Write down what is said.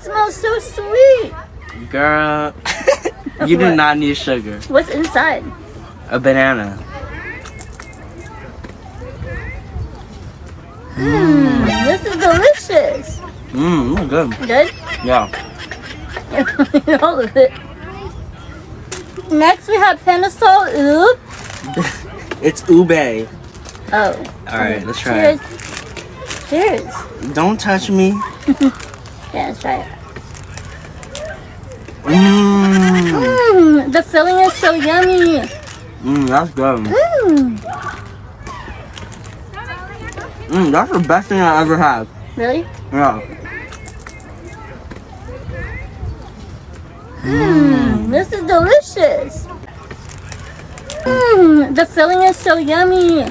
smells so sweet. Girl, you do not need sugar. What's inside? A banana. This is delicious. Good. Good? Yeah. All of it. Next we have Panasol Oop. It's ube. Oh. Alright, let's try it. Cheers. Don't touch me. Yeah, let's try it. Mmm. The filling is so yummy. That's good. That's the best thing I ever had. Really? Yeah. This is delicious. The filling is so yummy.